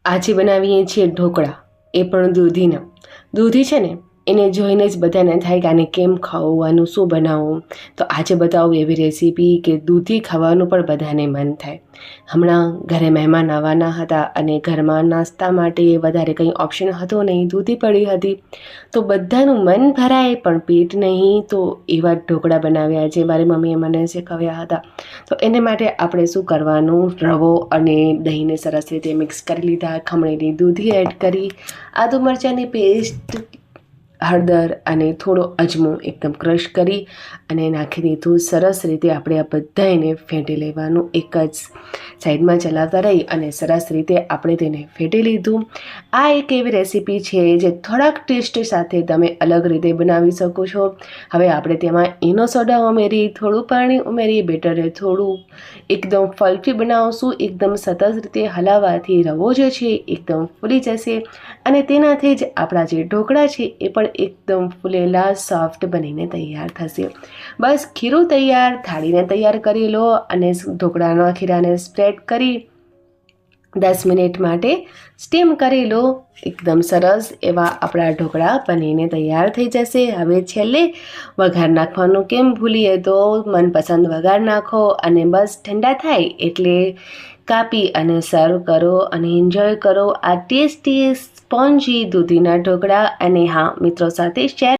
આજે બનાવીએ છીએ ઢોકળા, એ પણ દૂધીના. દૂધી છે ને, એને જોઈને જ બધાને થાય કે આને કેમ ખાવું, આનું શું બનાવવું. તો આજે બતાવું એવી રેસીપી કે દૂધી ખાવાનું પણ બધાને મન થાય. હમણાં ઘરે મહેમાન આવવાના હતા અને ઘરમાં નાસ્તા માટે વધારે કંઈ ઓપ્શન હતો નહીં, દૂધી પડી હતી. તો બધાનું મન ભરાય પણ પેટ નહીં, તો એવા ઢોકળા બનાવ્યા જે મારી મમ્મીએ મને શીખવ્યા હતા. તો એને માટે આપણે શું કરવાનું, રવો અને દહીંને સરસ રીતે મિક્સ કરી લીધા, ખમણેલી દૂધી એડ કરી, આદુ મરચાંની પેસ્ટ, હળદર અને થોડો અજમો એકદમ ક્રશ કરી અને નાખી દીધું. સરસ રીતે આપણે આ બધાને ફેંટી લેવાનું. એક જ સાઈડમાં ચલાવતા રહી અને સરસ રીતે આપણે તેને ફેંટી લીધું. આ એક એવી રેસીપી છે જે થોડાક ટેસ્ટ સાથે તમે અલગ રીતે બનાવી શકો છો. હવે આપણે તેમાં ઈનો સોડા ઉમેરી, થોડું પાણી ઉમેરી, બેટરને થોડું એકદમ ફલ્ફી બનાવશું. એકદમ સતત રીતે હલાવવાથી રવો જે છે એકદમ ફૂલી જશે અને તેનાથી જ આપણા જે ઢોકળા છે એ પણ એકદમ ફૂલેલા સોફ્ટ બનીને તૈયાર થશે. બસ ખીરું તૈયાર, થાળીને તૈયાર કરી લો અને ઢોકળાના ખીરાને સ્પ્રેડ કરી 10 મિનિટ માટે સ્ટીમ કરી લો. એકદમ સરસ એવા આપણા ઢોકળા બનીને તૈયાર થઈ જશે. હવે છેલ્લે વઘાર નાખવાનું કેમ ભૂલીએ, તો મનપસંદ વઘાર નાખો અને બસ ઠંડા થાય એટલે કાપી અને સર્વ કરો અને એન્જોય કરો આ ટેસ્ટી સ્પોન્જી દૂધીના ઢોકળા. અને હા, મિત્રો સાથે શેર